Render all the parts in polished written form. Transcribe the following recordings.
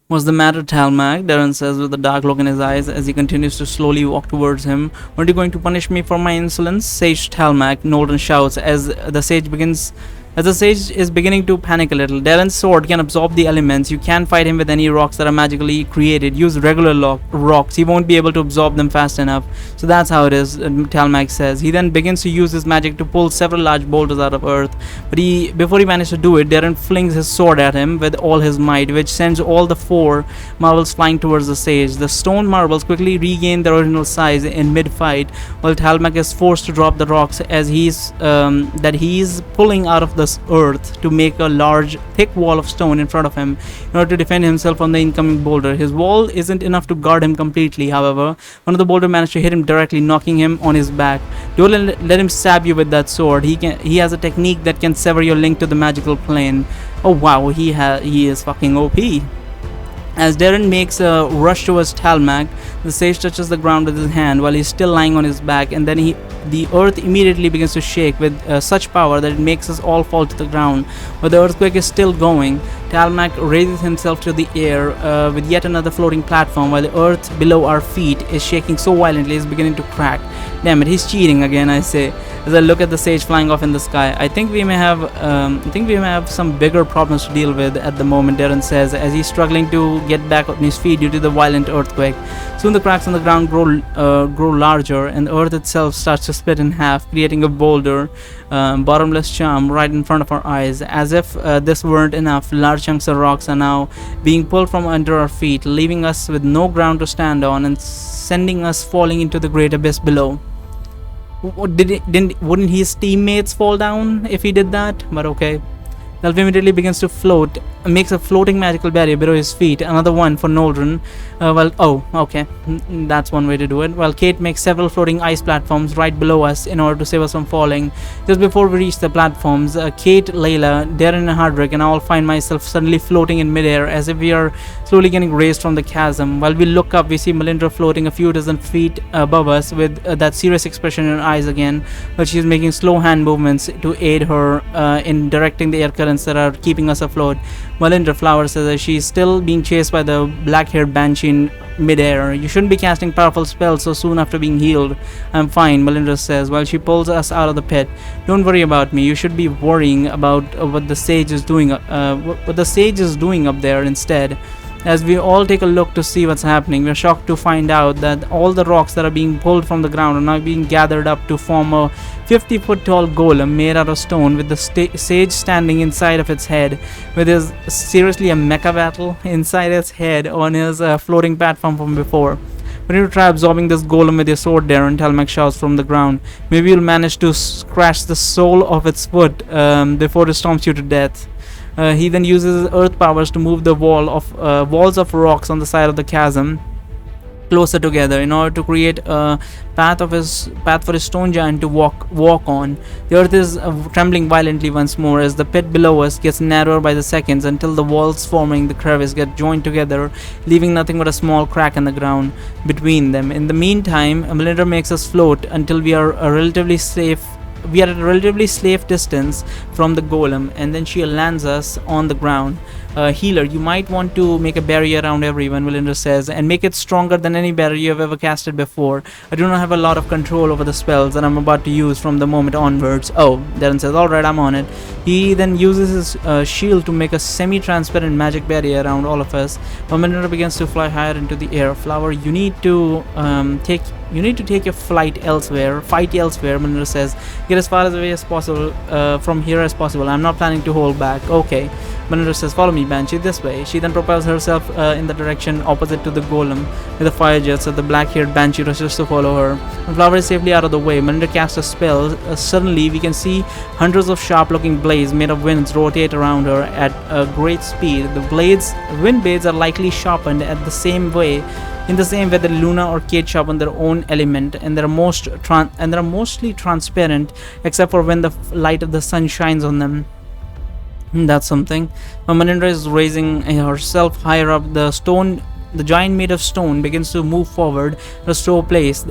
What's the matter, Talmag? Darren says with a dark look in his eyes as he continues to slowly walk towards him. Aren't you going to punish me for my insolence? Sage Talmag, Nolden shouts as the sage is beginning to panic a little. Darren's sword can absorb the elements. You can't fight him with any rocks that are magically created. Use regular rocks. He won't be able to absorb them fast enough. So that's how it is, Talmag says. He then begins to use his magic to pull several large boulders out of earth. But before he manages to do it, Darren flings his sword at him with all his might, which sends all the four marbles flying towards the sage. The stone marbles quickly regain their original size in mid-fight, while Talmag is forced to drop the rocks as he's pulling out of the earth to make a large, thick wall of stone in front of him in order to defend himself from the incoming boulder. His wall isn't enough to guard him completely, however. One of the boulders managed to hit him directly, knocking him on his back. Don't let him stab you with that sword. He has a technique that can sever your link to the magical plane. Oh wow, he is fucking OP. As Darren makes a rush towards Talmag, the sage touches the ground with his hand while he's still lying on his back, and then the earth immediately begins to shake with such power that it makes us all fall to the ground. But the earthquake is still going. Talmag raises himself to the air with yet another floating platform, while the earth below our feet is shaking so violently it's beginning to crack. Damn it, he's cheating again, I say, as I look at the sage flying off in the sky. I think we may have some bigger problems to deal with at the moment, Darren says, as he's struggling to get back on his feet due to the violent earthquake. Soon the cracks on the ground grow larger, and the earth itself starts to split in half, creating a boulder, bottomless charm right in front of our eyes. As if this weren't enough, large chunks of rocks are now being pulled from under our feet, leaving us with no ground to stand on and sending us falling into the great abyss below. Wouldn't his teammates fall down if he did that? But okay. The elf immediately begins to float, makes a floating magical barrier below his feet, another one for Noldren. That's one way to do it. While Kate makes several floating ice platforms right below us in order to save us from falling. Just before we reach the platforms, Kate, Layla, Darren and Hardrick and I all find myself suddenly floating in midair as if we are slowly getting raised from the chasm. While we look up, we see Melindra floating a few dozen feet above us with that serious expression in her eyes again, but she is making slow hand movements to aid her in directing the air currents that are keeping us afloat. Melindra Flower says that she is still being chased by the black-haired banshee in midair. You shouldn't be casting powerful spells so soon after being healed. I'm fine, Melindra says while she pulls us out of the pit. Don't worry about me. You should be worrying about what the sage is doing. What the sage is doing up there instead. As we all take a look to see what's happening, we're shocked to find out that all the rocks that are being pulled from the ground are now being gathered up to form a 50-foot tall golem made out of stone with the sage standing inside of its head, with his seriously a mecha battle inside its head on his floating platform from before. When you try absorbing this golem with your sword, Darren, Talmag shouts from the ground. Maybe you'll manage to scratch the sole of its foot before it stomps you to death. He then uses his earth powers to move the walls of rocks on the side of the chasm closer together in order to create a path for his stone giant to walk on. The earth is trembling violently once more as the pit below us gets narrower by the seconds until the walls forming the crevice get joined together, leaving nothing but a small crack in the ground between them. In the meantime, Melinda makes us float until we are at a relatively safe distance from the golem, and then she lands us on the ground. Healer, you might want to make a barrier around everyone, Melinda says, and make it stronger than any barrier you've ever casted before. I do not have a lot of control over the spells that I'm about to use from the moment onwards. Oh, Darren says, alright, I'm on it. He then uses his shield to make a semi-transparent magic barrier around all of us. But Melinda begins to fly higher into the air. Flower, you need to take your fight elsewhere, Melinda says. Get as far away as possible from here as possible. I'm not planning to hold back. Okay. Melinda says, follow me, Banshee, this way. She then propels herself in the direction opposite to the golem with the fire jet, so the black-haired Banshee rushes to follow her. When Flower is safely out of the way, Melinda casts a spell. Suddenly, we can see hundreds of sharp-looking blades made of winds rotate around her at a great speed. The wind blades are likely sharpened in the same way that Luna or Kate sharpen their own element, and they're mostly transparent except for when the light of the sun shines on them. That's something. Melinda is raising herself higher up. The stone the giant made of stone begins to move forward at a slow pace.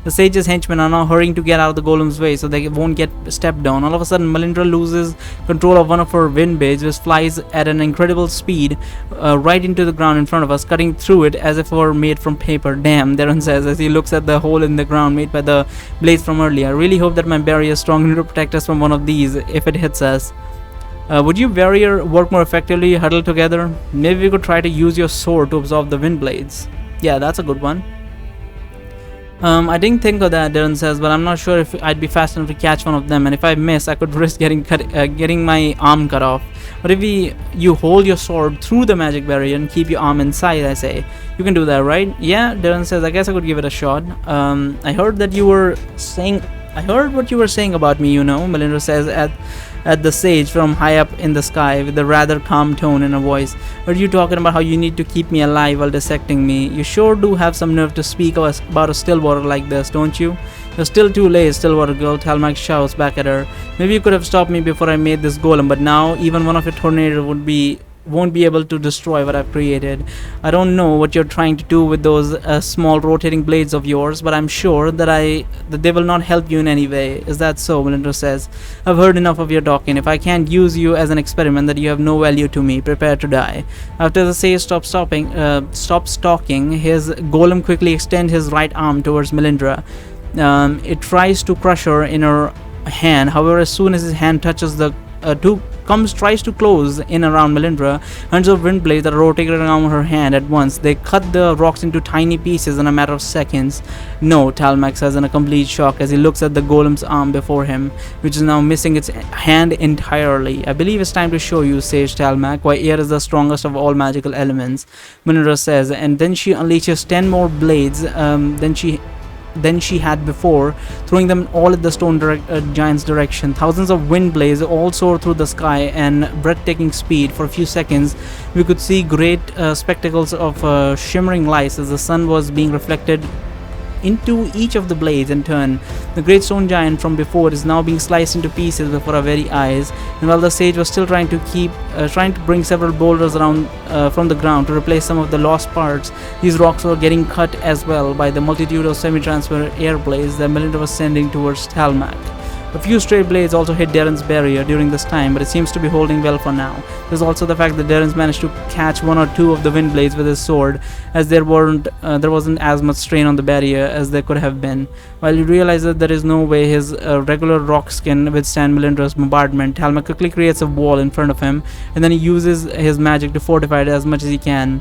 The sage's henchmen are now hurrying to get out of the golem's way so they won't get stepped on. All of a sudden, Melindra loses control of one of her wind blades, which flies at an incredible speed right into the ground in front of us, cutting through it as if it were made from paper. Damn, Darren says as he looks at the hole in the ground made by the blades from earlier. I really hope that my barrier is strong enough to protect us from one of these if it hits us. Would your barrier work more effectively huddled together? Maybe we could try to use your sword to absorb the wind blades. Yeah, that's a good one. I didn't think of that, Darren says, but I'm not sure if I'd be fast enough to catch one of them, and if I miss, I could risk getting my arm cut off. But if you hold your sword through the magic barrier and keep your arm inside, I say. You can do that, right? Yeah, Darren says, I guess I could give it a shot. I heard what you were saying about me, Melindra says at the sage from high up in the sky with a rather calm tone in her voice. Heard you talking about how you need to keep me alive while dissecting me. You sure do have some nerve to speak about a Stillwater like this, don't you? You're still too late, Stillwater girl, Talmak shouts back at her. Maybe you could have stopped me before I made this golem, but now even one of your tornadoes won't be able to destroy what I've created. I don't know what you're trying to do with those small rotating blades of yours, but I'm sure that they will not help you in any way. Is that so? Melindra says. I've heard enough of your talking. If I can't use you as an experiment, then you have no value to me. Prepare to die. After the sage stops talking, his golem quickly extends his right arm towards Melindra. It tries to crush her in her hand. However, as soon as his hand touches the tries to close in around Melindra, hundreds of wind blades are rotating around her hand at once. They cut the rocks into tiny pieces in a matter of seconds. No, Talmak says in a complete shock as he looks at the golem's arm before him, which is now missing its hand entirely. I believe it's time to show you, Sage Talmak, why air is the strongest of all magical elements, Melindra says, and then she unleashes 10 more blades than she had before, throwing them all at the stone giant's direction. Thousands of wind blades all soar through the sky and breathtaking speed. For a few seconds, we could see great spectacles of shimmering lights as the sun was being reflected into each of the blades in turn. The great stone giant from before is now being sliced into pieces before our very eyes, and while the sage was still trying to bring several boulders around from the ground to replace some of the lost parts, these rocks were getting cut as well by the multitude of semi-transparent air blades that Melindra was sending towards Talmak. A few stray blades also hit Darren's barrier during this time, but it seems to be holding well for now. There's also the fact that Darren's managed to catch one or two of the wind blades with his sword, as there wasn't as much strain on the barrier as there could have been. While he realizes that there is no way his regular rocks can withstand Melindra's bombardment, Talmak quickly creates a wall in front of him, and then he uses his magic to fortify it as much as he can.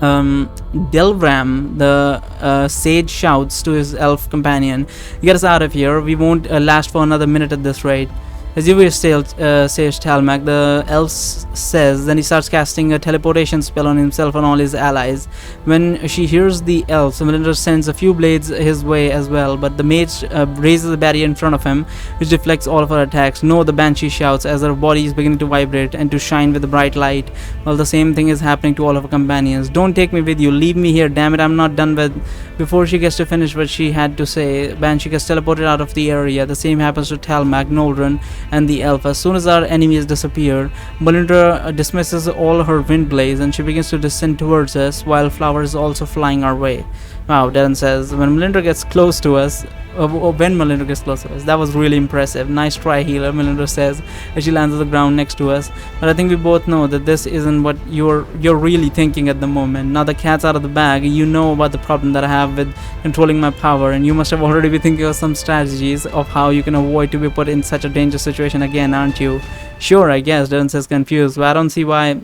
Delvram, the sage, shouts to his elf companion, "Get us out of here. We won't last for another minute at this rate." As you wish, Sage Talmak, the elf says. Then he starts casting a teleportation spell on himself and all his allies. When she hears the elf, Melindra sends a few blades his way as well, but the mage raises a barrier in front of him, which deflects all of her attacks. No, the banshee shouts as her body is beginning to vibrate and to shine with a bright light, while the same thing is happening to all of her companions. "Don't take me with you. Leave me here. Damn it, I'm not done with..." Before she gets to finish what she had to say, Banshee gets teleported out of the area. The same happens to Talmak, Noldren, and the elf. As soon as our enemies disappear, Melindra dismisses all her wind blades and she begins to descend towards us, while Flower is also flying our way. Wow, Darren says, when Melindra gets close to us, that was really impressive. Nice try, healer, Melindra says as she lands on the ground next to us. But I think we both know that this isn't what you're really thinking at the moment. Now the cat's out of the bag, you know about the problem that I have with controlling my power, and you must have already been thinking of some strategies of how you can avoid to be put in such a dangerous situation again, aren't you? Sure, I guess, Darren says, confused. But I don't see why.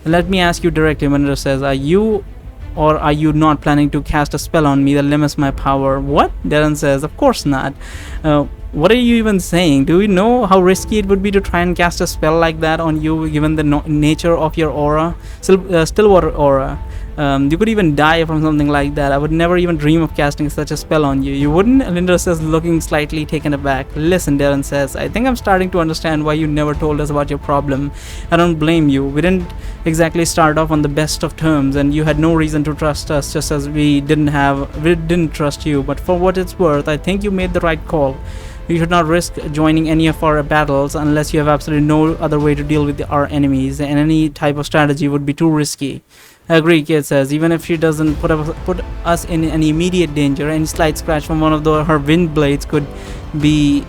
Let me ask you directly, Melindra says, are you not planning to cast a spell on me that limits my power? What? Darren says, of course not. What are you even saying? Do you know how risky it would be to try and cast a spell like that on you, given the nature of your aura? Stillwater aura. You could even die from something like that. I would never even dream of casting such a spell on you. You wouldn't? Melindra says, looking slightly taken aback. Listen, Darren says, I think I'm starting to understand why you never told us about your problem. I don't blame you. We didn't exactly start off on the best of terms, and you had no reason to trust us, just as we didn't trust you. But for what it's worth, I think you made the right call. You should not risk joining any of our battles unless you have absolutely no other way to deal with our enemies, and any type of strategy would be too risky. I agree, Kate says. Even if she doesn't put us in any immediate danger, any slight scratch from one of her wind blades could be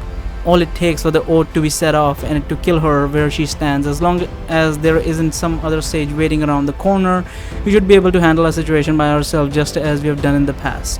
all it takes for the ode to be set off and to kill her where she stands. As long as there isn't some other sage waiting around the corner, we should be able to handle a situation by ourselves just as we have done in the past.